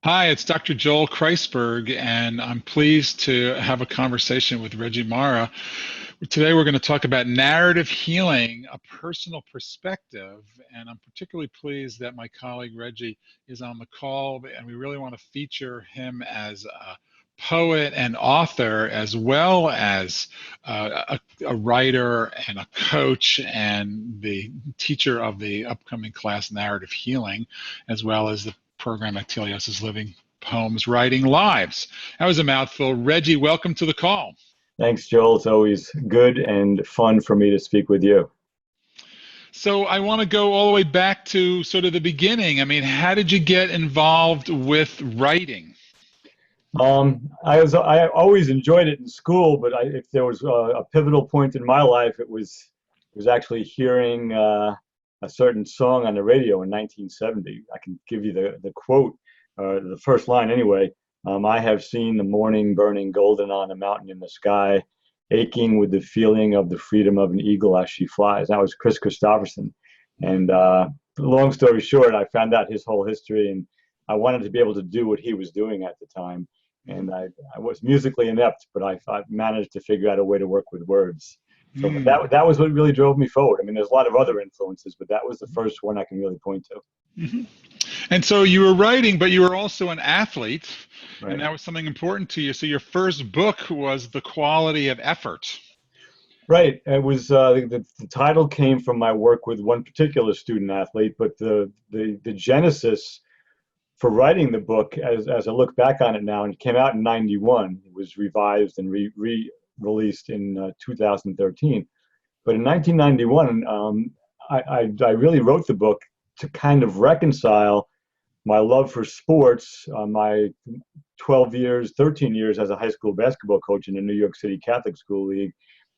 Hi, it's Dr. Joel Kreisberg, and I'm pleased to have a conversation with Reggie Marra. Today, we're going to talk about narrative healing, a personal perspective, and I'm particularly pleased that my colleague Reggie is on the call, and we really want to feature him as a poet and author, as well as a writer and a coach and the teacher of the upcoming class, Narrative Healing, as well as the program at Telios' Living Poems, Writing Lives. That was a mouthful. Reggie, welcome to the call. Thanks, Joel. It's always good and fun for me to speak with you. So I want to go all the way back to sort of the beginning. I mean, how did you get involved with writing? I always enjoyed it in school, but if there was a pivotal point in my life, it was actually hearing a certain song on the radio in 1970. I can give you the quote, the first line anyway. I have seen the morning burning golden on a mountain in the sky, aching with the feeling of the freedom of an eagle as she flies. That was Chris Christopherson. And long story short, I found out his whole history, and I wanted to be able to do what he was doing at the time. And I was musically inept, but I managed to figure out a way to work with words. So that was what really drove me forward. I mean, there's a lot of other influences, but that was the first one I can really point to. Mm-hmm. And so you were writing, but you were also an athlete, Right. and that was something important to you. So your first book was The Quality of Effort. Right. It was the title came from my work with one particular student athlete, but the genesis for writing the book, as I look back on it now, and it came out in '91, it was revised and re-released in 2013. But in 1991, I really wrote the book to kind of reconcile my love for sports, my 13 years as a high school basketball coach in the New York City Catholic School League,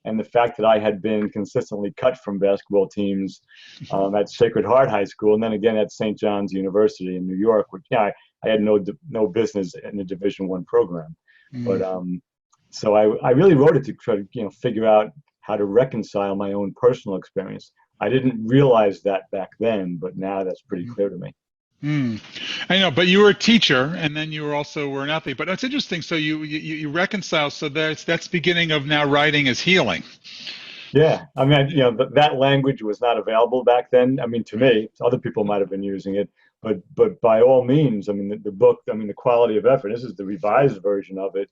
and the fact that I had been consistently cut from basketball teams at Sacred Heart High School, and then again at St. John's University in New York, which I had no business in the Division I program. But so I really wrote it to try to figure out how to reconcile my own personal experience. I didn't realize that back then, but now that's pretty clear to me. I know, but you were a teacher, and then you were an athlete. But it's interesting. So you reconcile. So that's beginning of now writing is healing. Yeah, I mean, that language was not available back then. I mean, to me, other people might have been using it, but by all means, I mean, the book, I mean, The Quality of Effort. This is the revised version of it.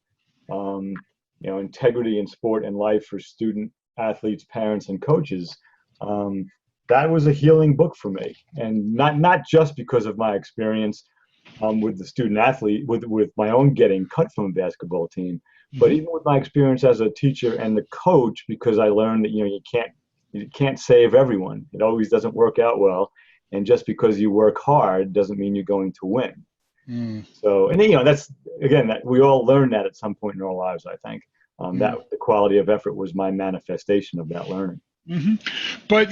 Integrity in sport and life for student athletes, parents, and coaches. That was a healing book for me, and not just because of my experience with the student athlete, with my own getting cut from a basketball team, but even with my experience as a teacher and the coach, because I learned that you can't save everyone. It always doesn't work out well, and just because you work hard doesn't mean you're going to win. So, and that's again that we all learn that at some point in our lives. I think that the quality of effort was my manifestation of that learning. But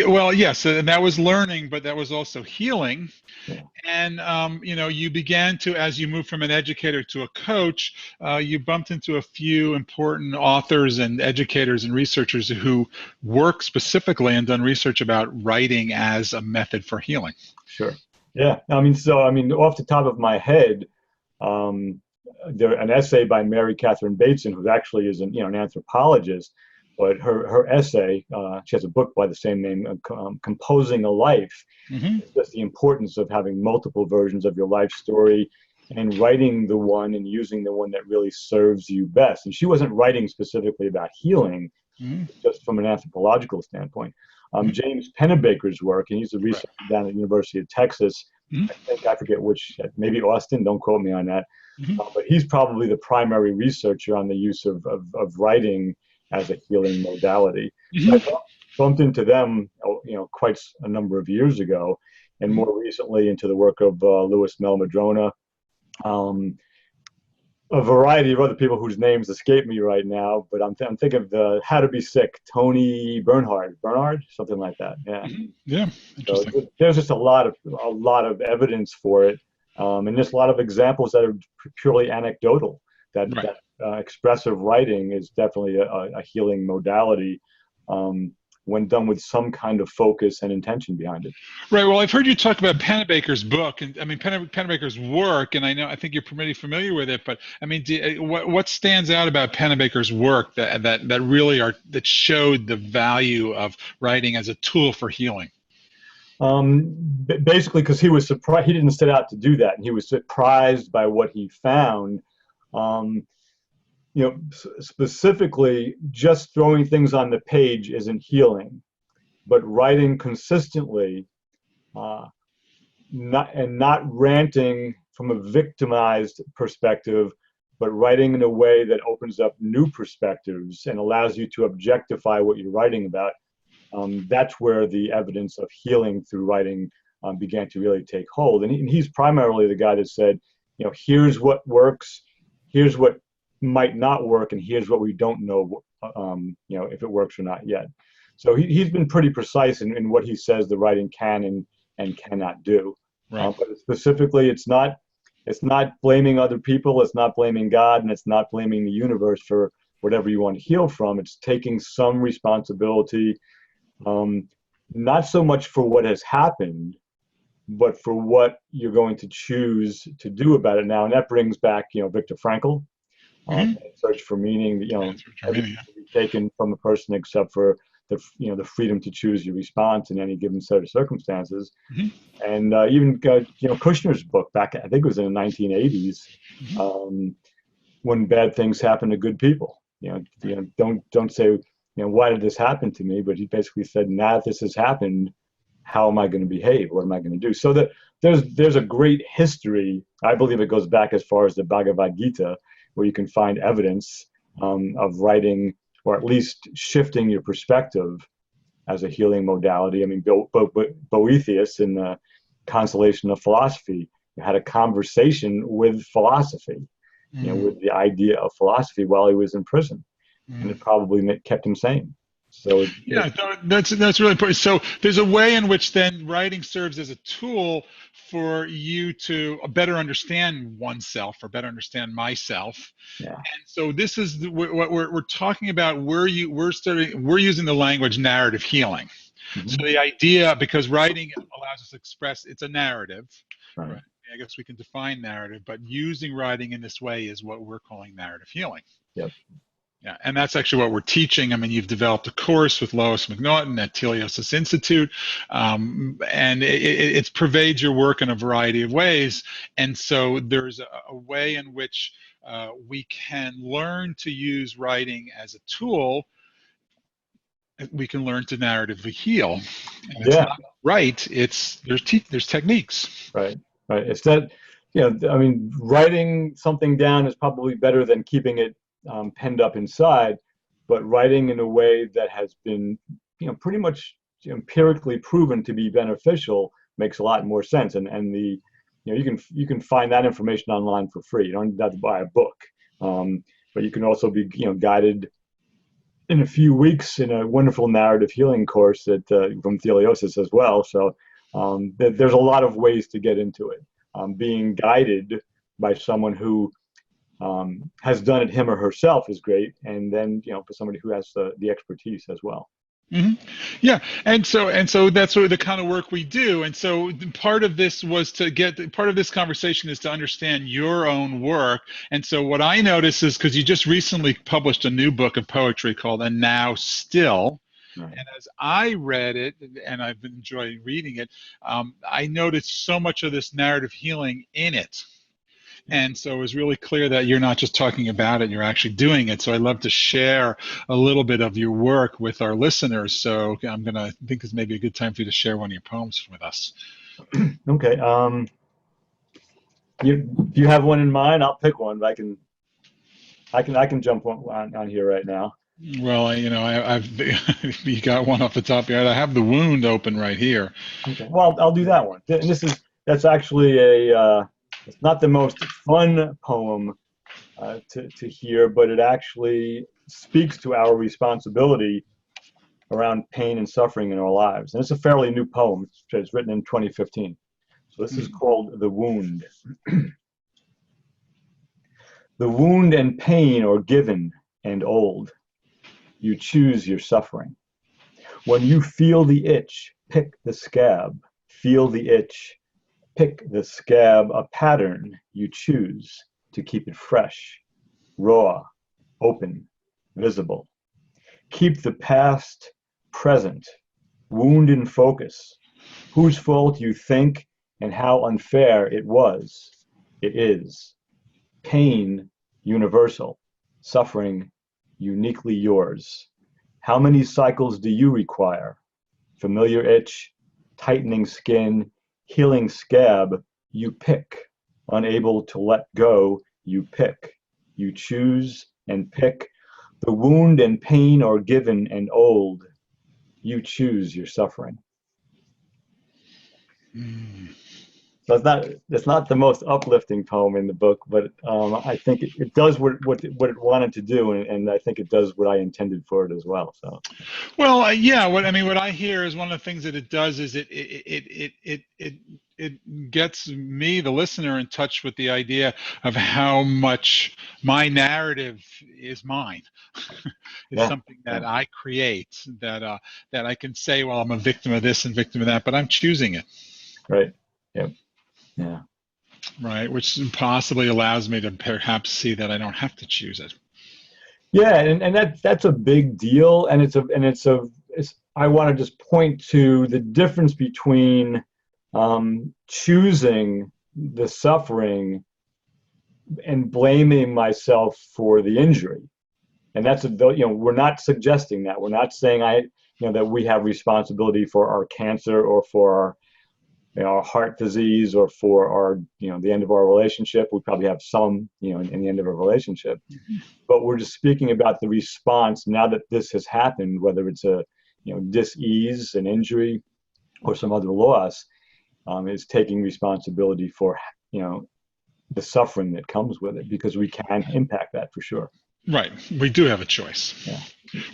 well, yes, and that was learning, but that was also healing. Yeah. And you began to, as you moved from an educator to a coach, you bumped into a few important authors and educators and researchers who work specifically and done research about writing as a method for healing. Sure. Yeah. I mean, off the top of my head, an essay by Mary Catherine Bateson, who actually is an anthropologist. But her essay, she has a book by the same name, Composing a Life. It's just the importance of having multiple versions of your life story and writing the one and using the one that really serves you best. And she wasn't writing specifically about healing, just from an anthropological standpoint. James Pennebaker's work, and he's a researcher down at the University of Texas. I forget which, maybe Austin, don't quote me on that. But he's probably the primary researcher on the use of writing as a healing modality. So I bumped into them, quite a number of years ago, and more recently into the work of Louis Mehl-Madrona, a variety of other people whose names escape me right now. But I'm thinking of the How to Be Sick, Tony Bernhard, something like that. Yeah. Yeah. So there's just a lot of evidence for it, and there's a lot of examples that are purely anecdotal. That expressive writing is definitely a healing modality. when done with some kind of focus and intention behind it. Right. Well, I've heard you talk about Pennebaker's book, and I mean Pennebaker's work, and I think you're pretty familiar with it. But I mean, what stands out about Pennebaker's work that really that showed the value of writing as a tool for healing? Basically, because he was surprised, he didn't set out to do that, and he was surprised by what he found. Um, Specifically, just throwing things on the page isn't healing, but writing consistently, uh, not ranting from a victimized perspective, but writing in a way that opens up new perspectives and allows you to objectify what you're writing about. That's where the evidence of healing through writing began to really take hold. And he's primarily the guy that said, here's what works, here's what might not work, and here's what we don't know, if it works or not yet. So he's been pretty precise in what he says the writing can and cannot do. Right. But specifically, it's not blaming other people, it's not blaming God, and it's not blaming the universe for whatever you want to heal from. It's taking some responsibility, not so much for what has happened, but for what you're going to choose to do about it now. And that brings back, Viktor Frankl, search for meaning, everything can be taken from a person except for the freedom to choose your response in any given set of circumstances. And even Kushner's book back, I think it was in the 1980s, when bad things happen to good people. Don't say, why did this happen to me? But he basically said, now that this has happened, how am I going to behave? What am I going to do? So that there's a great history. I believe it goes back as far as the Bhagavad Gita, where you can find evidence of writing, or at least shifting your perspective as a healing modality. I mean, Boethius in the Consolation of Philosophy had a conversation with philosophy, with the idea of philosophy while he was in prison, and it probably kept him sane. So yeah, that's really important. So there's a way in which then writing serves as a tool for you to better understand oneself or better understand myself. yeah. And so this is what we're talking about. We're using the language narrative healing. So the idea, because writing allows us to express, it's a narrative. Right. I guess we can define narrative, but using writing in this way is what we're calling narrative healing. Yep. Yeah, and that's actually what we're teaching. I mean, you've developed a course with Lois McNaughton at Teleosis Institute, and it pervades your work in a variety of ways. And so there's a way in which we can learn to use writing as a tool. We can learn to narratively heal. And it's not right. There's techniques. Right. It's that, I mean, writing something down is probably better than keeping it penned up inside, but writing in a way that has been, pretty much empirically proven to be beneficial makes a lot more sense. And the, you can find that information online for free. You don't have to buy a book, but you can also be, guided in a few weeks in a wonderful narrative healing course from Teleosis as well. So there's a lot of ways to get into it. Being guided by someone who has done it him or herself is great, and then for somebody who has the expertise as well. Yeah, and so that's sort of the kind of work we do. And so part of this conversation is to understand your own work. And so what I notice is, because you just recently published a new book of poetry called "And Now Still." Right. And as I read it, and I've been enjoying reading it, I noticed so much of this narrative healing in it. And so it was really clear that you're not just talking about it, you're actually doing it. So I'd love to share a little bit of your work with our listeners. So I think this may be a good time for you to share one of your poems with us. Okay. Do you have one in mind? I'll pick one, but I can jump on here right now. Well, I've you got one off the top of your head. I have The Wound open right here. Okay. Well, I'll do that one. And that's actually it's not the most fun poem to hear, but it actually speaks to our responsibility around pain and suffering in our lives. And it's a fairly new poem. It's written in 2015. So this is called The Wound. The wound and pain are given and old. You choose your suffering. When you feel the itch, pick the scab. Feel the itch, pick the scab, a pattern you choose to keep it fresh, raw, open, visible. Keep the past present, wound in focus. Whose fault you think and how unfair it was. It is. Pain, universal. Suffering, uniquely yours. How many cycles do you require? Familiar itch, tightening skin, healing scab, you pick. Unable to let go, you pick. You choose and pick. The wound and pain are given and old. You choose your suffering. Mm. So it's not the most uplifting poem in the book, but I think it does what it wanted to do, and I think it does what I intended for it as well. So Well, yeah. What I hear is one of the things that it does is it gets me, the listener, in touch with the idea of how much my narrative is mine. It's yeah, something that yeah, I create. That I can say, well, I'm a victim of this and victim of that, but I'm choosing it, right, yeah, yeah. right? Which possibly allows me to perhaps see that I don't have to choose it. Yeah, and that's a big deal, and I want to just point to the difference between choosing the suffering and blaming myself for the injury. And that's we're not suggesting that. We're not saying that we have responsibility for our cancer or for our heart disease or for our the end of our relationship. We probably have some in the end of a relationship, but we're just speaking about the response now that this has happened, whether it's a dis-ease, an injury, or some other loss, is taking responsibility for the suffering that comes with it, because we can impact that for sure. Right. We do have a choice. Yeah.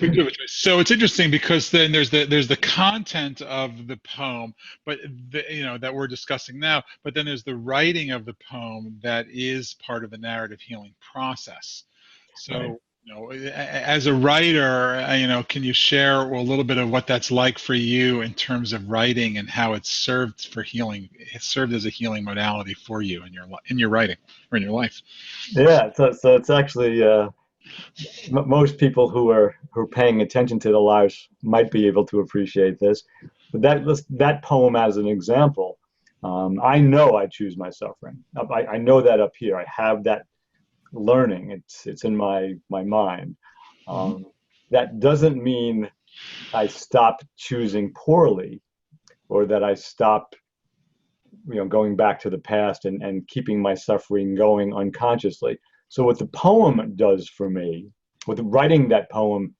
We do have a choice. So it's interesting because then there's the content of the poem, but that we're discussing now. But then there's the writing of the poem that is part of the narrative healing process. Right. So as a writer, can you share a little bit of what that's like for you in terms of writing and how it's served for healing? It served as a healing modality for you in your writing or in your life. Yeah. So it's actually most people who are paying attention to their lives might be able to appreciate this. But that poem as an example, I know I choose my suffering. I know that up here. I have that learning. It's in my mind. Mm-hmm. That doesn't mean I stop choosing poorly, or that I stop going back to the past and keeping my suffering going unconsciously. So what the poem does for me, what the writing that poem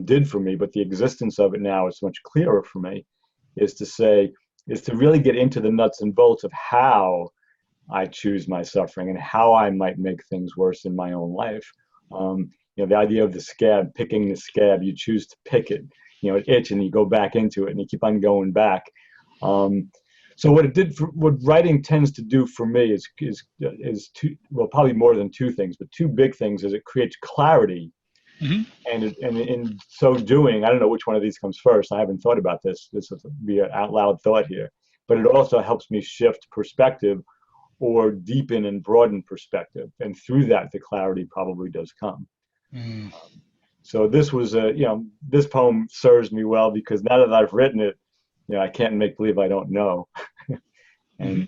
did for me, but the existence of it now is much clearer for me, is to really get into the nuts and bolts of how I choose my suffering and how I might make things worse in my own life. The idea of the scab, picking the scab, you choose to pick it, it itch, and you go back into it and you keep on going back. So what writing tends to do for me is two, well, probably more than two things, but two big things. Is it creates clarity, Mm-hmm. and in so doing, I don't know which one of these comes first. I haven't thought about this. This will be an out loud thought here, but it also helps me shift perspective or deepen and broaden perspective, and through that, the clarity probably does come. Mm. So this was this poem serves me well, because now that I've written it, I can't make believe I don't know. Mm-hmm.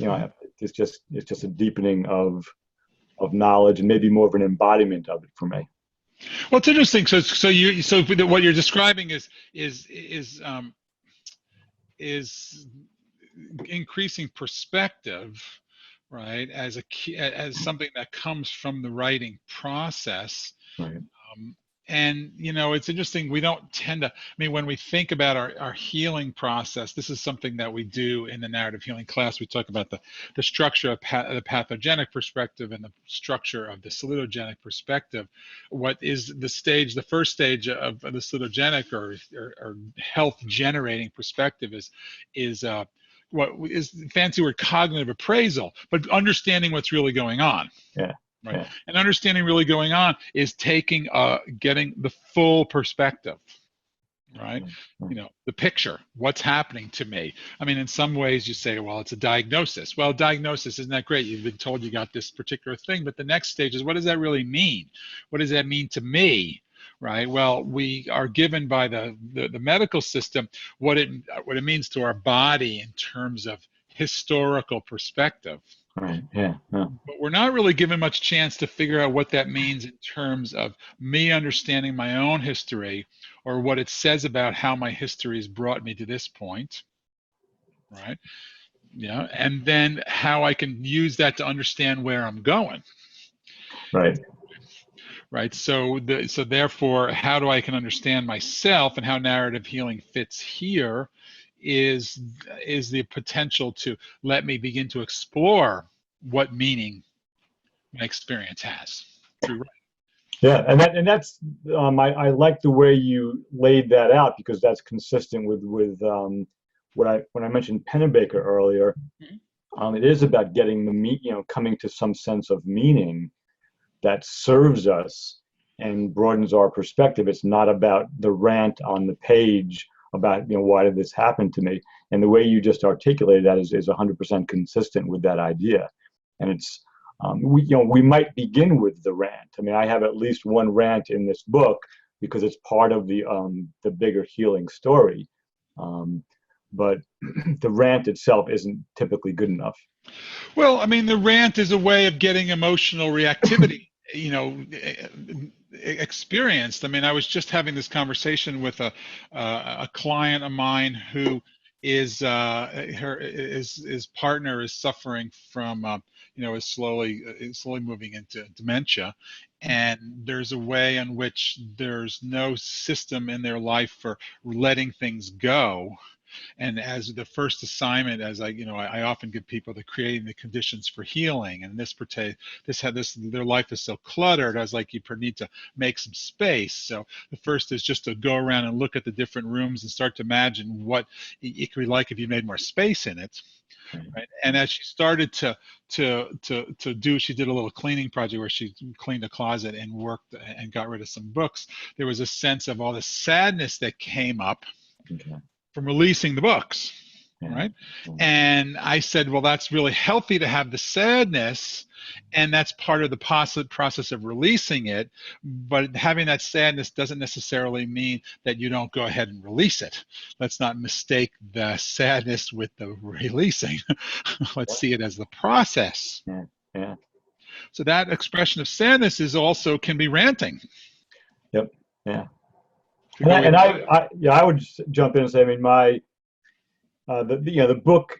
And it's just a deepening of knowledge, and maybe more of an embodiment of it for me. Well, it's interesting. So what you're describing is increasing perspective, right? As something that comes from the writing process. Right. Um, and it's interesting. We don't tend to. I mean, when we think about our healing process, this is something that we do in the narrative healing class. We talk about the structure of the pathogenic perspective and the structure of the salutogenic perspective. What is the first stage of the salutogenic or health generating perspective is what is the fancy word cognitive appraisal, but understanding what's really going on. Yeah. Right. Yeah. And understanding really going on is getting the full perspective. right? You know, the picture, what's happening to me. I mean, in some ways you say, well, it's a diagnosis. Well, diagnosis, isn't that great? You've been told you got this particular thing, but the next stage is, what does that really mean? What does that mean to me? Right. Well, we are given by the medical system what it means to our body in terms of historical perspective. Right. Yeah. Yeah. But we're not really given much chance to figure out what that means in terms of me understanding my own history, or what it says about how my history has brought me to this point, right? Yeah, and then how I can use that to understand where I'm going, Right. right? So therefore, how do I can understand myself, and how narrative healing fits here is the potential to let me begin to explore what meaning my experience has through. Yeah, and that's I like the way you laid that out, because that's consistent with what I when I mentioned Pennebaker earlier. Mhm. It is about getting the coming to some sense of meaning that serves us and broadens our perspective. It's not about the rant on the page about, why did this happen to me? And the way you just articulated that is 100% consistent with that idea. And it's we might begin with the rant. I mean, I have at least one rant in this book because it's part of the bigger healing story. But the rant itself isn't typically good enough. Well, I mean, the rant is a way of getting emotional reactivity, experienced. I mean, I was just having this conversation with a client of mine who is his partner is suffering from is slowly moving into dementia, and there's a way in which there's no system in their life for letting things go. And as the first assignment, as I often give people the creating the conditions for healing. And their life is so cluttered. I was like, you need to make some space. So the first is just to go around and look at the different rooms and start to imagine what it could be like if you made more space in it. Right. And as she started to do, she did a little cleaning project where she cleaned a closet and worked and got rid of some books. There was a sense of all the sadness that came up Okay. from releasing the books, Yeah. right? And I said, well, that's really healthy to have the sadness, and that's part of the process of releasing it. But having that sadness doesn't necessarily mean that you don't go ahead and release it. Let's not mistake the sadness with the releasing. Let's see it as the process. Yeah. Yeah. So that expression of sadness is also can be ranting. Yep. Yeah. To go Yeah, I would just jump in and say, I mean, the book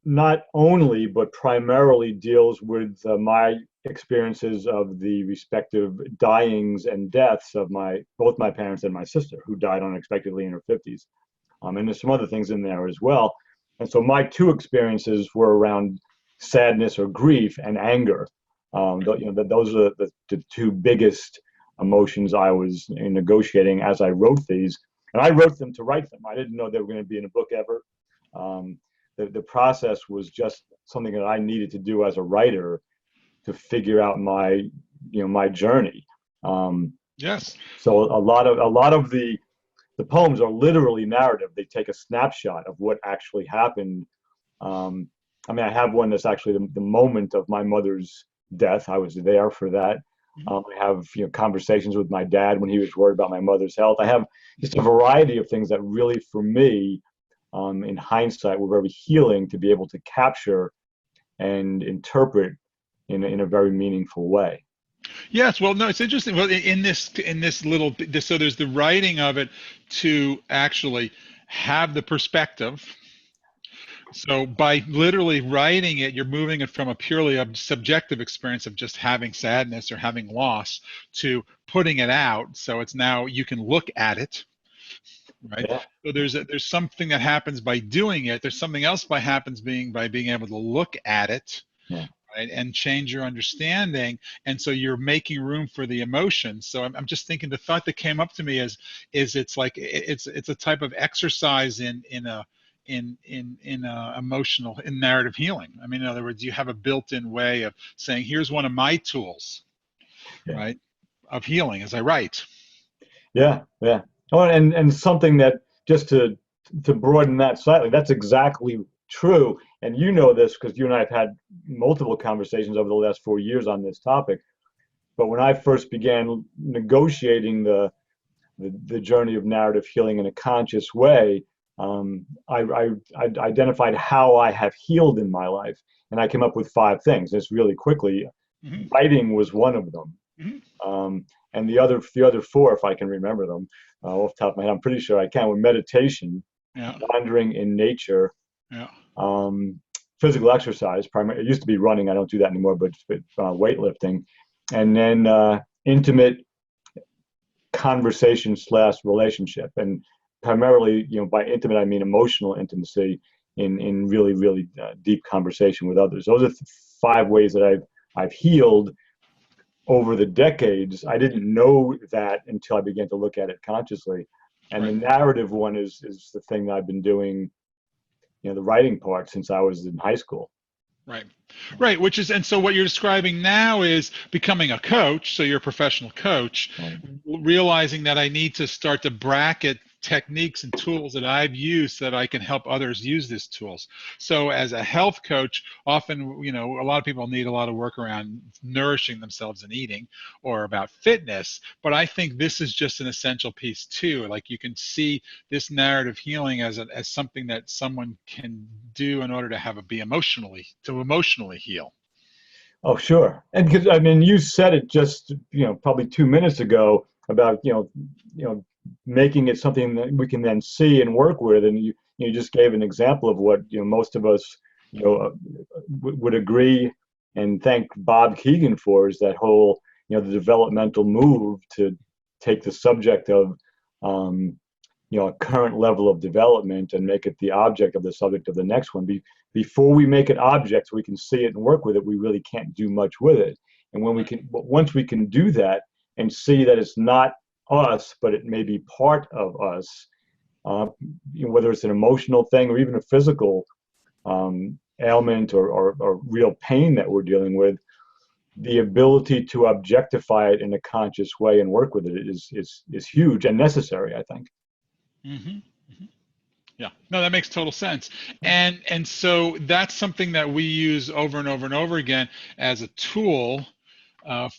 not only but primarily deals with my experiences of the respective dyings and deaths of both my parents and my sister, who died unexpectedly in her 50s. And there's some other things in there as well. And so my two experiences were around sadness or grief and anger. Those are the two biggest emotions I was negotiating as I wrote these. And I wrote them to write them. I didn't know they were going to be in a book ever. The process was just something that I needed to do as a writer to figure out my journey. Yes. So a lot of the poems are literally narrative. They take a snapshot of what actually happened. I mean, I have one that's actually the moment of my mother's death. I was there for that. I have conversations with my dad when he was worried about my mother's health. I have just a variety of things that really, for me, in hindsight, were very healing to be able to capture and interpret in a very meaningful way. Yes, well, no, it's interesting. Well, in this little, so there's the writing of it to actually have the perspective. So by literally writing it, you're moving it from a purely subjective experience of just having sadness or having loss to putting it out. So it's now you can look at it, right? Yeah. So there's something that happens by doing it. There's something else by being able to look at it. Yeah. Right, and change your understanding, and so you're making room for the emotion. So I'm just thinking the thought that came up to me is it's like it's a type of exercise in emotional in narrative healing. I mean, in other words, you have a built-in way of saying, here's one of my tools, Yeah. right, of healing as I write. Yeah. Yeah. Oh, and something that, just to broaden that slightly, that's exactly true. And you know this because you and I have had multiple conversations over the last 4 years on this topic. But when I first began negotiating the journey of narrative healing in a conscious way, I identified how I have healed in my life, and I came up with 5 things. Just really quickly, Hmm. writing was one of them, Hmm. and the other 4, if I can remember them off the top of my head, I'm pretty sure I can. With meditation, Yeah. wandering in nature, Yeah. um, physical exercise. Primarily, it used to be running. I don't do that anymore, but weightlifting, and then intimate conversation slash relationship. And primarily, by intimate, I mean emotional intimacy in really, really deep conversation with others. Those are 5 ways that I've healed over the decades. I didn't know that until I began to look at it consciously. And the Right. narrative one is the thing that I've been doing, the writing part, since I was in high school. Right. Right. Which is, and so what you're describing now is becoming a coach. So you're a professional coach, Right. realizing that I need to start to bracket techniques and tools that I've used so that I can help others use these tools. So as a health coach, often, a lot of people need a lot of work around nourishing themselves and eating or about fitness, but I think this is just an essential piece too. Like you can see this narrative healing as something that someone can do in order to emotionally heal. Oh, sure. And because I mean, you said it just, probably 2 minutes ago about, making it something that we can then see and work with. And you just gave an example of what, most of us, would agree and thank Bob Keegan for, is that whole, the developmental move to take the subject of, um, a current level of development and make it the object of the subject of the next one. Before we make it objects, we can see it and work with it. We really can't do much with it. And Right. once we can do that and see that it's not us, but it may be part of us, uh, whether it's an emotional thing or even a physical ailment or real pain that we're dealing with, the ability to objectify it in a conscious way and work with it is huge and necessary, I think. Hmm. Yeah, no, that makes total sense. And so that's something that we use over and over and over again as a tool, uh,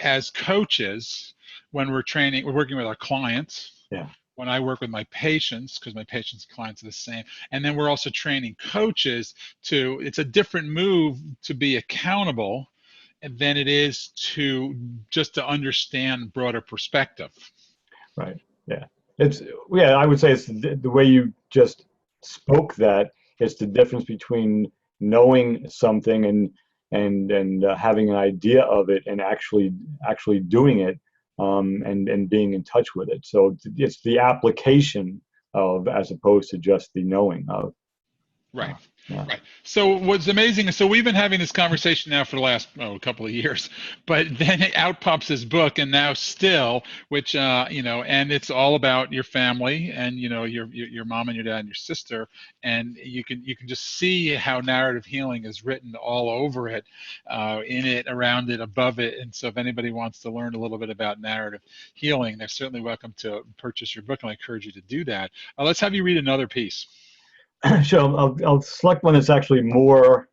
as coaches when we're working with our clients, Yeah. when I work with my patients, because my patients and clients are the same. And then we're also training coaches it's a different move to be accountable than it is to just to understand broader perspective. Right. Yeah. It's yeah. I would say it's the way you just spoke that. It's the difference between knowing something and having an idea of it and actually doing it, and being in touch with it. So it's the application of, as opposed to just the knowing of. Right. Yeah. Right. So what's amazing is, so we've been having this conversation now for the last couple of years, but then out pops this book, and now still, which and it's all about your family and your mom and your dad and your sister, and you can just see how narrative healing is written all over it, in it, around it, above it. And so if anybody wants to learn a little bit about narrative healing, they're certainly welcome to purchase your book, and I encourage you to do that. Let's have you read another piece. Sure. I'll select one that's actually more.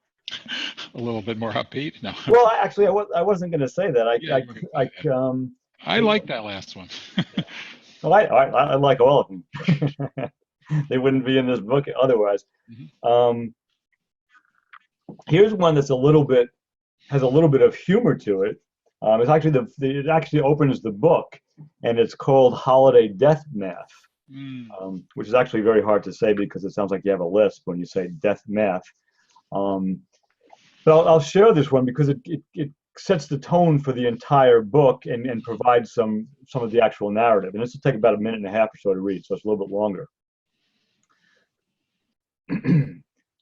A little bit more upbeat. No. Well, actually, I wasn't going to say that. Yeah, you were. I I, like that last one. well, I like all of them. They wouldn't be in this book otherwise. Mhm. Um, Here's one that's a little bit has a little bit of humor to it. It's actually it actually opens the book, and it's called Holiday Death Math, Mm. which is actually very hard to say because it sounds like you have a lisp when you say death math. Um, but I'll share this one because it sets the tone for the entire book and provides some of the actual narrative. And this will take about a minute and a half or so to read, so it's a little bit longer.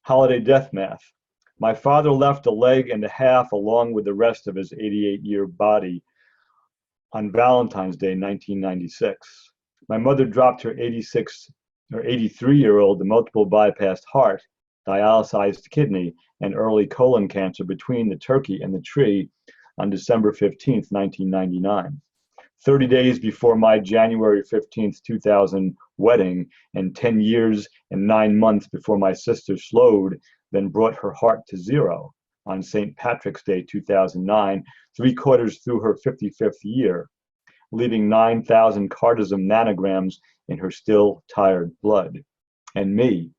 Holiday Death Math. My father left a leg and a half along with the rest of his 88-year body on Valentine's Day, 1996. My mother dropped her 86 or 83-year-old multiple bypassed heart, dialyzed kidney, and early colon cancer between the turkey and the tree on December 15th, 1999. 30 days before my January 15th, 2000 wedding, and 10 years and 9 months before my sister slowed, then brought her heart to zero on St. Patrick's Day 2009, 3/4 through her 55th year, leaving 9,000 cardism nanograms in her still tired blood. And me.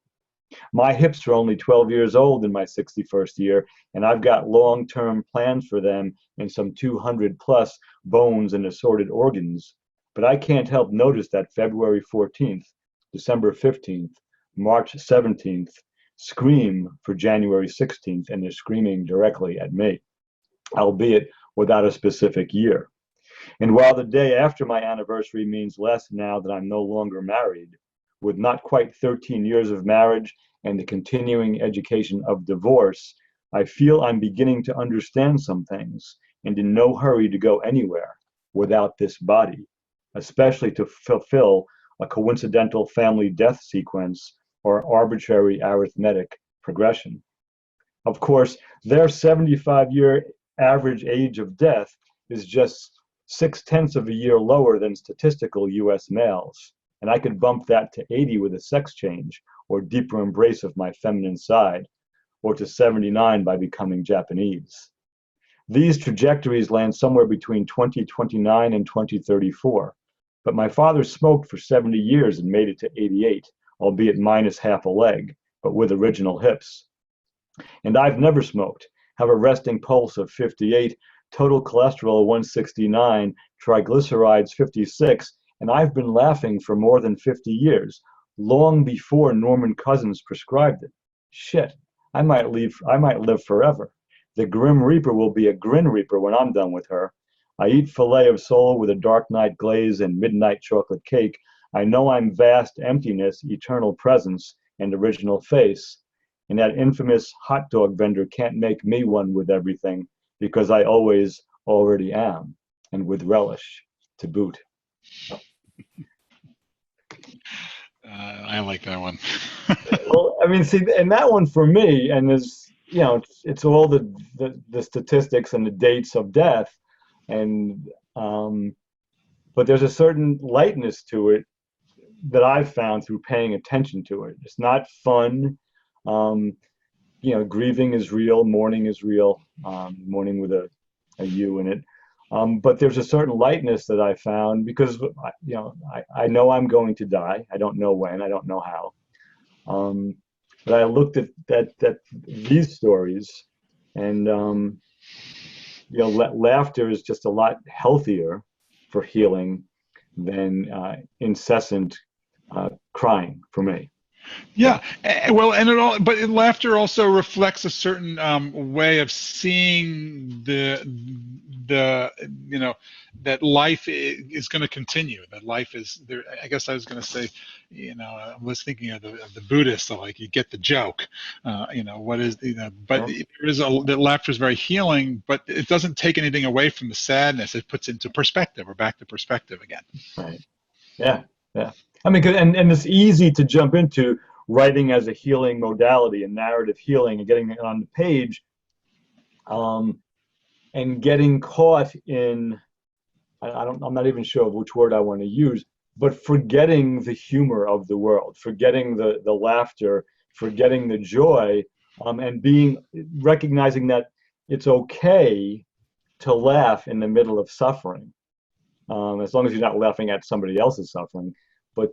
My hips are only 12 years old in my 61st year, and I've got long-term plans for them and some 200 plus bones and assorted organs. But I can't help notice that February 14th, December 15th, March 17th scream for January 16th, and they're screaming directly at me, albeit without a specific year. And while the day after my anniversary means less now that I'm no longer married, with not quite 13 years of marriage and the continuing education of divorce, I feel I'm beginning to understand some things and in no hurry to go anywhere without this body, especially to fulfill a coincidental family death sequence or arbitrary arithmetic progression. Of course, their 75-year average age of death is just 6/10 of a year lower than statistical US males, and I could bump that to 80 with a sex change or deeper embrace of my feminine side, or to 79 by becoming Japanese. These trajectories land somewhere between 2029 and 2034, but my father smoked for 70 years and made it to 88, albeit minus half a leg, but with original hips. And I've never smoked, have a resting pulse of 58, total cholesterol 169, triglycerides 56, and I've been laughing for more than 50 years, long before Norman Cousins prescribed it. Shit, I might live forever. The Grim Reaper will be a Grin Reaper when I'm done with her. I eat filet of sole with a dark night glaze and midnight chocolate cake. I know I'm vast emptiness, eternal presence, and original face. And that infamous hot dog vendor can't make me one with everything, because I always already am, and with relish to boot. I like that one. Well, I mean, see, and that one for me, and there's, it's all the statistics and the dates of death, and but there's a certain lightness to it that I've found through paying attention to it. It's not fun. Grieving is real, mourning is real, mourning with a U in it. But there's a certain lightness that I found because, I know I'm going to die. I don't know when, I don't know how. But I looked at these stories, and laughter is just a lot healthier for healing than incessant crying for me. Yeah, well, but laughter also reflects a certain way of seeing that life is going to continue. That life is there. I guess I was going to say, I was thinking of the Buddhists. So like you get the joke, what is, but that laughter is very healing, but it doesn't take anything away from the sadness. It puts it into perspective. We're back to perspective again. Right. Yeah. Yeah. I mean, and it's easy to jump into writing as a healing modality and narrative healing and getting it on the page, and getting caught in, I'm not even sure which word I want to use, but forgetting the humor of the world, forgetting the laughter, forgetting the joy, and recognizing that it's okay to laugh in the middle of suffering, as long as you're not laughing at somebody else's suffering. But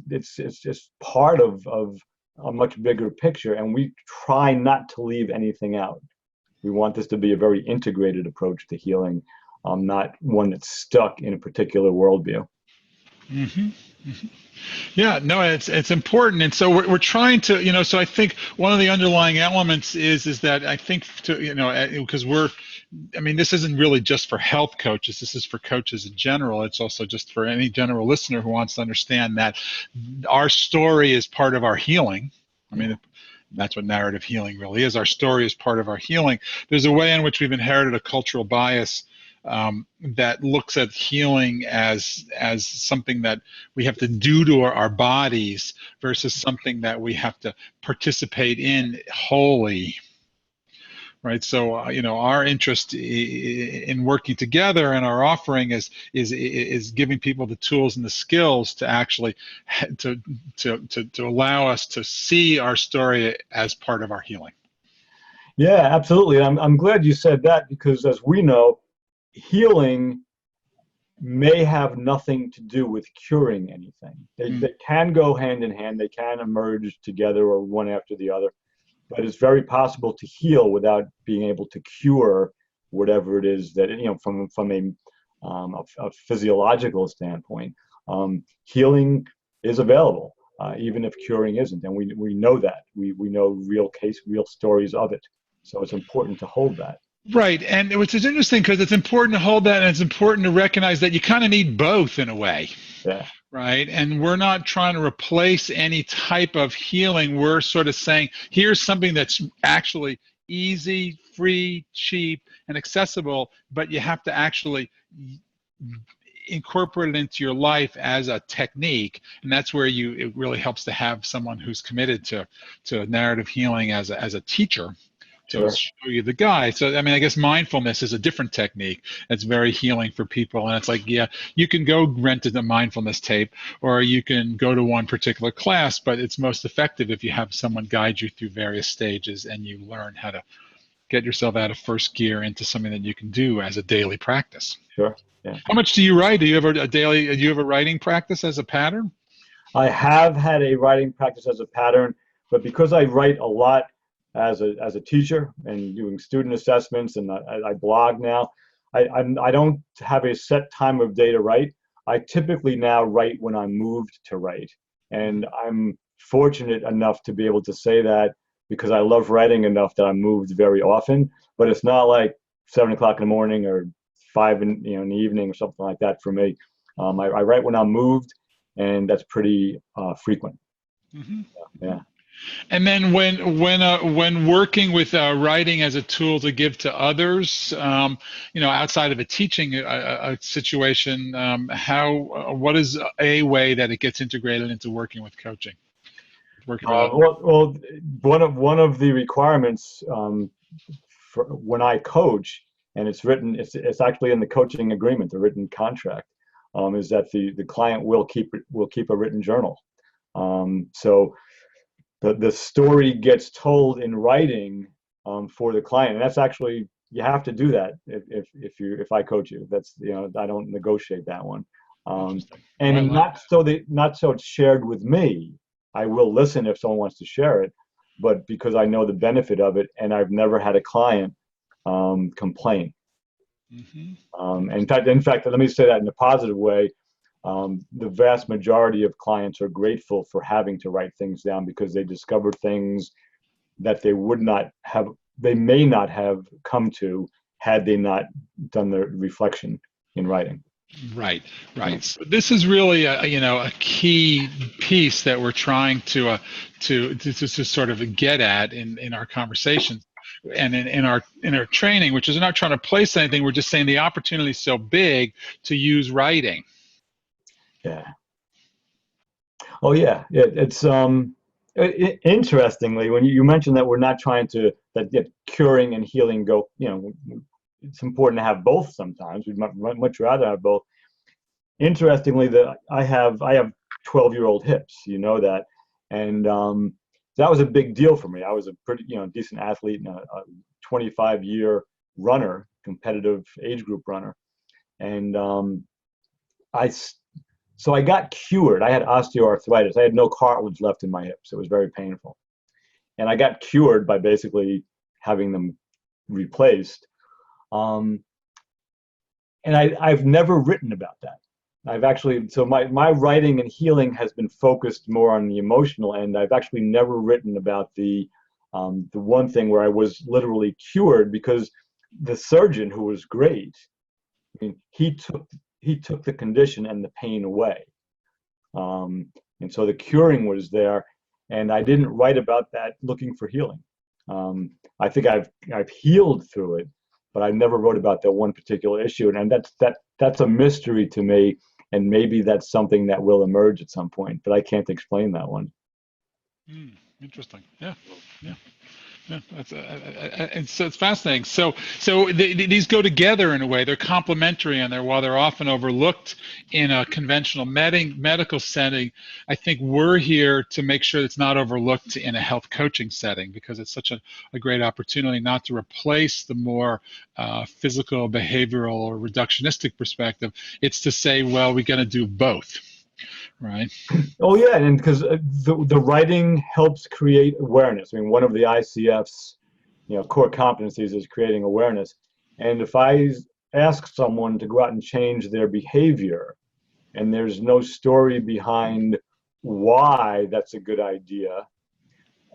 it's just part of a much bigger picture, and we try not to leave anything out. We want this to be a very integrated approach to healing, not one that's stuck in a particular worldview. Mm-hmm. Mm-hmm. Yeah, no, it's important, and so we're trying to, so I think one of the underlying elements is that I think because this isn't really just for health coaches. This is for coaches in general. It's also just for any general listener who wants to understand that our story is part of our healing. I mean, that's what narrative healing really is. Our story is part of our healing. There's a way in which we've inherited a cultural bias that looks at healing as something that we have to do to our bodies versus something that we have to participate in wholly. right? So our interest in working together and our offering is giving people the tools and the skills to actually to allow us to see our story as part of our healing. Yeah, absolutely. And I'm glad you said that, because as we know, healing may have nothing to do with curing anything. They can go hand in hand, they can emerge together or one after the other, but it's very possible to heal without being able to cure whatever it is that, from a physiological standpoint. Healing is available, even if curing isn't. And we know that. We know real stories of it. So it's important to hold that. Right, and which is interesting because it's important to hold that, and it's important to recognize that you kind of need both in a way. Yeah. Right, and we're not trying to replace any type of healing. We're sort of saying, here's something that's actually easy, free, cheap, and accessible, but you have to actually incorporate it into your life as a technique, and that's where it really helps to have someone who's committed to narrative healing as a teacher to Sure. show you the guide. So, I mean, I guess mindfulness is a different technique that's very healing for people. And it's like, yeah, you can go rent a mindfulness tape, or you can go to one particular class, but it's most effective if you have someone guide you through various stages and you learn how to get yourself out of first gear into something that you can do as a daily practice. Sure. Yeah. How much do you write? Do you have do you have a writing practice as a pattern? I have had a writing practice as a pattern, but because I write a lot as a teacher and doing student assessments, and I blog now, I don't have a set time of day to write. I typically now write when I'm moved to write, and I'm fortunate enough to be able to say that because I love writing enough that I'm moved very often. But it's not like 7 o'clock in the morning or five in the evening or something like that for me. I write when I'm moved, and that's pretty frequent. Mm-hmm. Yeah. And then when working with writing as a tool to give to others, outside of a teaching a situation, what is a way that it gets integrated into working with coaching, working with others? Well, one of the requirements for when I coach, and it's actually in the coaching agreement, the written contract, is that the client will keep a written journal. So the story gets told in writing for the client, and that's actually, you have to do that if I coach you. That's, I don't negotiate that one. Interesting. Oh, I And like not so it's shared with me. I will listen if someone wants to share it, but because I know the benefit of it, and I've never had a client complain. that. Hmm. In fact, let me say that in a positive way. The vast majority of clients are grateful for having to write things down, because they discovered things that they may not have come to had they not done the reflection in writing. Right, Yeah. right. So this is really a key piece that we're trying to sort of get at in our conversations and in our training, which is not trying to place anything. We're just saying the opportunity is so big to use writing. Yeah. Oh yeah. It's interestingly, when you mentioned that we're not trying to that curing and healing go, it's important to have both sometimes. We'd much rather have both. Interestingly, that I have 12-year-old hips, that, and that was a big deal for me. I was a pretty decent athlete and a 25-year runner, competitive age group runner, and I so I got cured. I had osteoarthritis. I had no cartilage left in my hips. It was very painful, and I got cured by basically having them replaced. Um, and I've never written about that. I've actually, so my writing and healing has been focused more on the emotional end. I've actually never written about the one thing where I was literally cured, because the surgeon, who was great, I mean, he took the condition and the pain away. And so the curing was there, and I didn't write about that looking for healing. I think I've healed through it, but I never wrote about that one particular issue, and that's a mystery to me. And maybe that's something that will emerge at some point, but I can't explain that one. Mm, interesting. Yeah, yeah. Yeah, and so it's fascinating. These go together in a way. They're complementary, and while they're often overlooked in a conventional medical setting, I think we're here to make sure it's not overlooked in a health coaching setting, because it's such a great opportunity not to replace the more physical, behavioral, or reductionistic perspective. It's to say, well, we're going to do both, right? Oh yeah, and because the writing helps create awareness. I mean, one of the ICF's core competencies is creating awareness. And if I ask someone to go out and change their behavior, and there's no story behind why that's a good idea,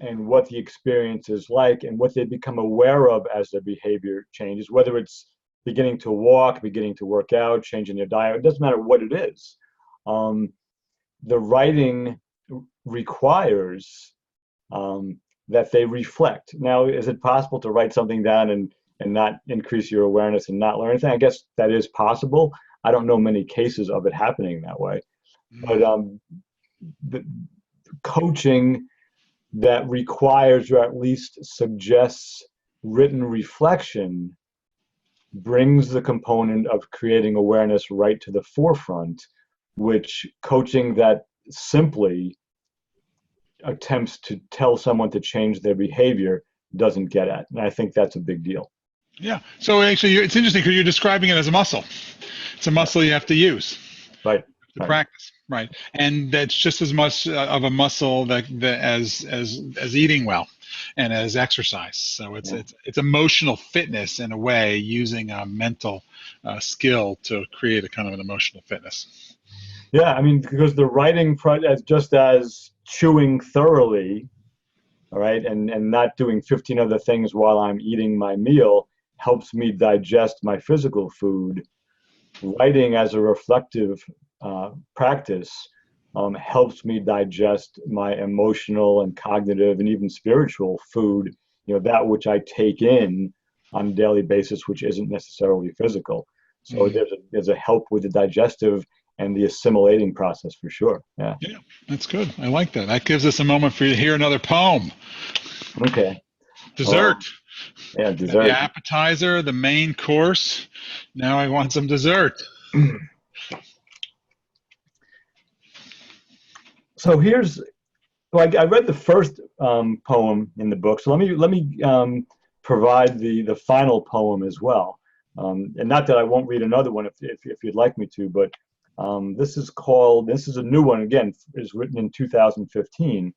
and what the experience is like, and what they become aware of as their behavior changes, whether it's beginning to walk, beginning to work out, changing their diet, it doesn't matter what it is. The writing requires that they reflect. Now, is it possible to write something down and not increase your awareness and not learn anything? I guess that is possible. I don't know many cases of it happening that way. But the coaching that requires or at least suggests written reflection brings the component of creating awareness right to the forefront, which coaching that simply attempts to tell someone to change their behavior doesn't get at. And I think that's a big deal. Yeah. So actually, it's interesting because you're describing it as a muscle. It's a Yeah. muscle you have to use Right. to Right. practice, right? And that's just as much of a muscle as eating well and as exercise. So Yeah. it's emotional fitness in a way, using a mental skill to create a kind of an emotional fitness. Yeah. I mean, because the writing, as just as chewing thoroughly, all right, and not doing 15 other things while I'm eating my meal helps me digest my physical food. Writing as a reflective practice helps me digest my emotional and cognitive and even spiritual food, that which I take in on a daily basis, which isn't necessarily physical. So Mm. there's a help with the digestive and the assimilating process for sure. Yeah. Yeah, that's good. I like that. That gives us a moment for you to hear another poem. Okay. Dessert. Well, yeah, The dessert. appetizer, the main course. Now I want some dessert. So here's like I read the first poem in the book, so let me provide the final poem as well. And not that I won't read another one if you'd like me to, but this is a new one again. Is written in 2015.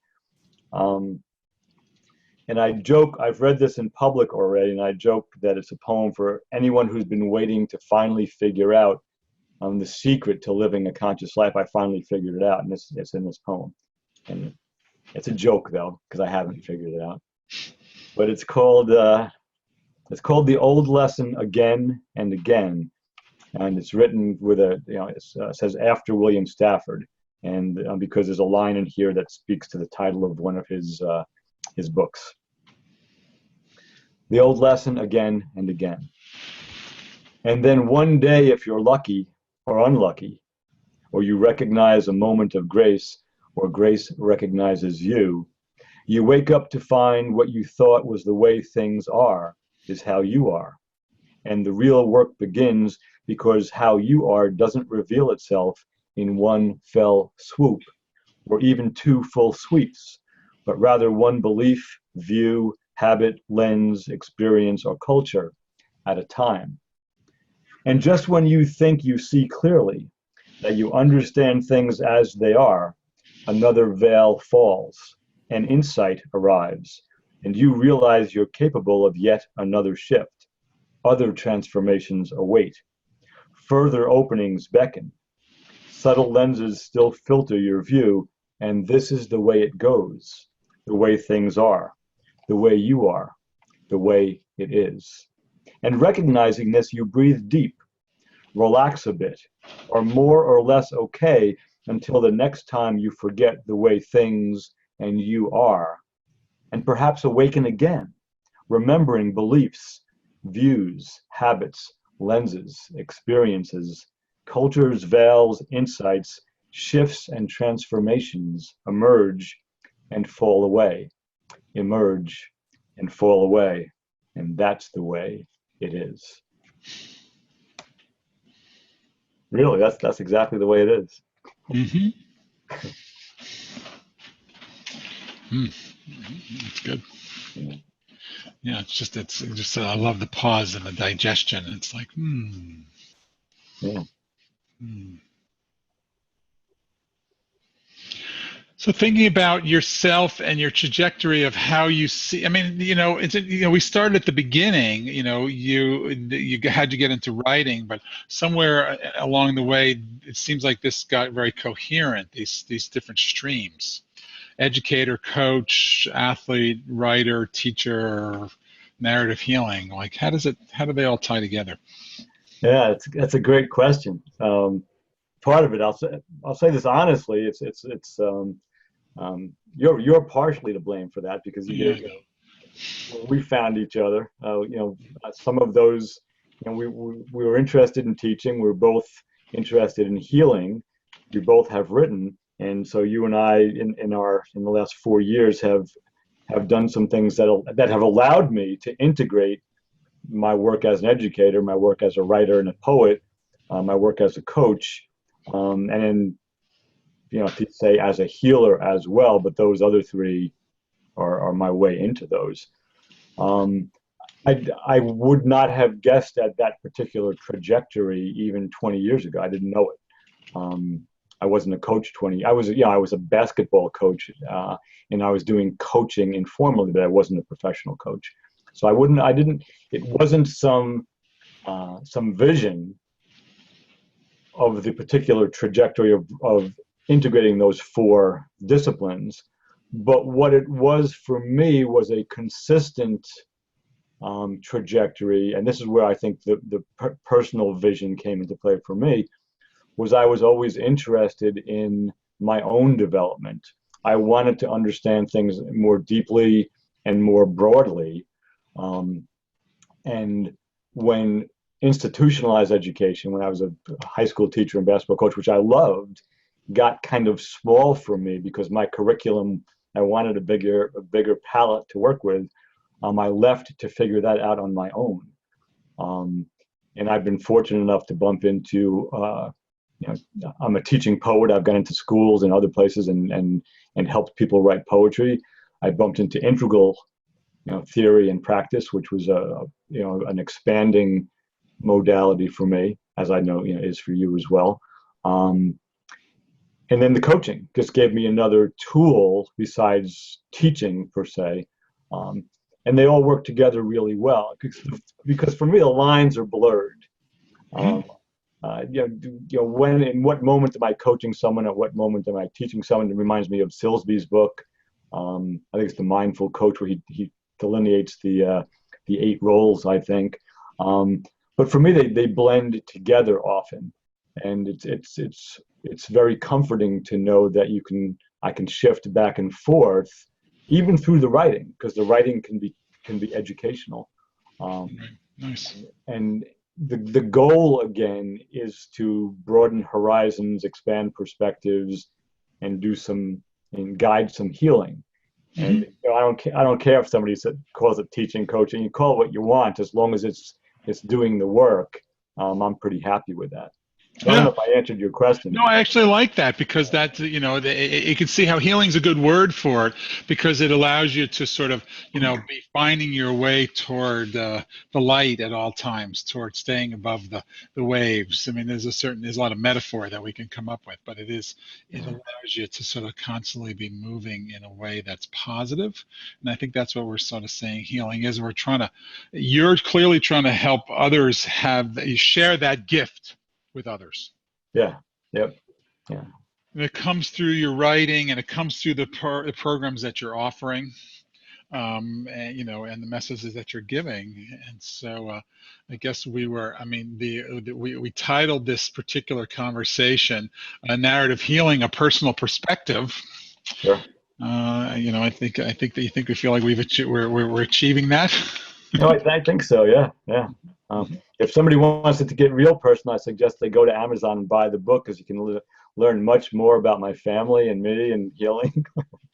Um, and I joke, I've read this in public already, and I joke that it's a poem for anyone who's been waiting to finally figure out the secret to living a conscious life. I finally figured it out, and it's in this poem. And it's a joke though, because I haven't figured it out. But it's called The Old Lesson Again and Again, and it's written with it says after William Stafford, and because there's a line in here that speaks to the title of one of his books. The old lesson again and again. And then one day, if you're lucky or unlucky, or you recognize a moment of grace, or grace recognizes you, you wake up to find what you thought was the way things are is how you are. And the real work begins because how you are doesn't reveal itself in one fell swoop or even two full sweeps, but rather one belief, view, habit, lens, experience, or culture at a time. And just when you think you see clearly, that you understand things as they are, another veil falls, and insight arrives, and you realize you're capable of yet another shift. Other transformations await. Further openings beckon. Subtle lenses still filter your view, and this is the way it goes, the way things are, the way you are, the way it is. And recognizing this, you breathe deep, relax a bit, are more or less okay until the next time you forget the way things and you are, and perhaps awaken again, remembering beliefs, views, habits, lenses, experiences, cultures, veils, insights, shifts, and transformations emerge and fall away, emerge and fall away. And that's the way it is. Really, that's exactly the way it is. Mm-hmm. Mm. That's good. Yeah. Yeah, it's just I love the pause and the digestion. It's like, Yeah. hmm. So thinking about yourself and your trajectory of how you see, I mean, we started at the beginning, you had to get into writing, but somewhere along the way, it seems like this got very coherent, these different streams, educator, coach, athlete, writer, teacher, narrative healing. Like, how do they all tie together? Yeah, that's a great question. Part of it, I'll say this honestly, you're partially to blame for that because Yeah. when we found each other, some of those, we were interested in teaching. We were both interested in healing. We both have written, and so you and I, in the last 4 years, have done some things that have allowed me to integrate my work as an educator, my work as a writer and a poet, my work as a coach, and then to say as a healer as well. But those other three are my way into those. Um, I would not have guessed at that particular trajectory even 20 years ago. I didn't know it. I wasn't a coach 20. I was a basketball coach, and I was doing coaching informally, but I wasn't a professional coach. So it wasn't some vision of the particular trajectory of integrating those four disciplines. But what it was for me was a consistent trajectory, and this is where I think the personal vision came into play for me, was I was always interested in my own development. I wanted to understand things more deeply and more broadly. And when institutionalized education, when I was a high school teacher and basketball coach, which I loved, got kind of small for me because my curriculum, I wanted a bigger palette to work with. I left to figure that out on my own. And I've been fortunate enough to bump into, I'm a teaching poet. I've gone into schools and other places and helped people write poetry. I bumped into integral, theory and practice, which was an expanding modality for me, as I know, is for you as well. And then the coaching just gave me another tool besides teaching per se. And they all work together really well because for me, the lines are blurred. When, in what moment am I coaching someone? At what moment am I teaching someone? It reminds me of Silsby's book. I think it's The Mindful Coach, where he delineates the 8 roles, I think. But for me, they blend together often, and it's very comforting to know that I can shift back and forth, even through the writing, because the writing can be educational. Nice. And the goal again is to broaden horizons, expand perspectives, and guide some healing. And I don't care if somebody calls it teaching, coaching. You call it what you want, as long as it's doing the work. I'm pretty happy with that. So I don't know if I answered your question. No, I actually like that because you can see how healing's a good word for it because it allows you to sort of, be finding your way toward the light at all times, toward staying above the waves. I mean, there's a lot of metaphor that we can come up with, but it allows you to sort of constantly be moving in a way that's positive. And I think that's what we're sort of saying healing is. You're clearly trying to help others share that gift with others. Yeah. Yep. Yeah. And it comes through your writing, and it comes through the programs that you're offering, and the messages that you're giving. And so, I guess we titled this particular conversation "Narrative Healing: A Personal Perspective." Sure. I think that you think we feel like we're achieving that. No, I think so. Yeah. Yeah. If somebody wants it to get real personal, I suggest they go to Amazon and buy the book because you can learned much more about my family and me and healing.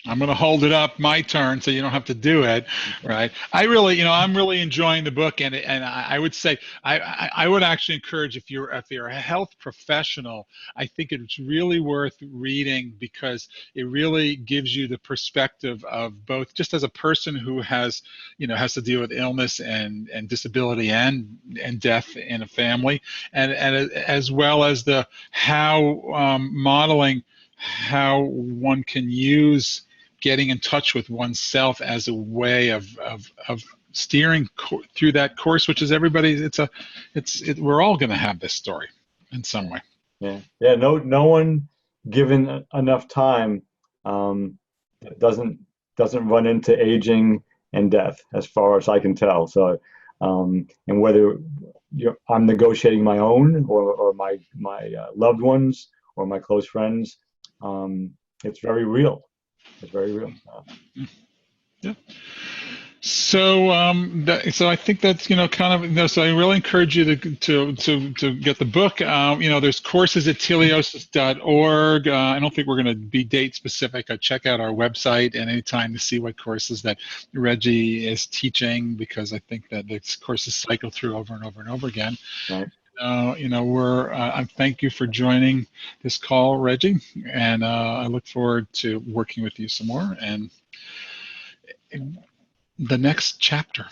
I'm going to hold it up my turn so you don't have to do it, right? I really, I'm really enjoying the book, and I would say I would actually encourage if you're a health professional, I think it's really worth reading because it really gives you the perspective of both just as a person who has to deal with illness and disability and death in a family, and as well as the how modeling how one can use getting in touch with oneself as a way of steering through that course, which is everybody's. We're all going to have this story in some way. Yeah. No one given enough time um, doesn't run into aging and death, as far as I can tell. So, and whether I'm negotiating my own or my loved ones or my close friends, it's very real. It's very real. Yeah. So, so I think that's kind of so I really encourage you to get the book. There's courses at teleosis.org. I don't think we're going to be date specific. I check out our website at any time to see what courses that Reggie is teaching, because I think that the courses cycle through over and over and over again. Right. I thank you for joining this call, Reggie, and I look forward to working with you some more and the next chapter.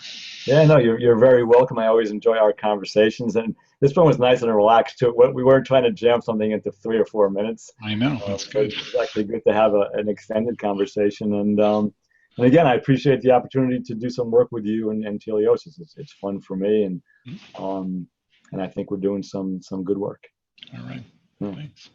Yeah, no, you're very welcome. I always enjoy our conversations, and this one was nice and relaxed too. We weren't trying to jam something into 3 or 4 minutes. I know, that's So good. it's actually good to have an extended conversation. And again, I appreciate the opportunity to do some work with you and Teleosis. It's fun for me, and I think we're doing some good work. All right. Yeah. Thanks.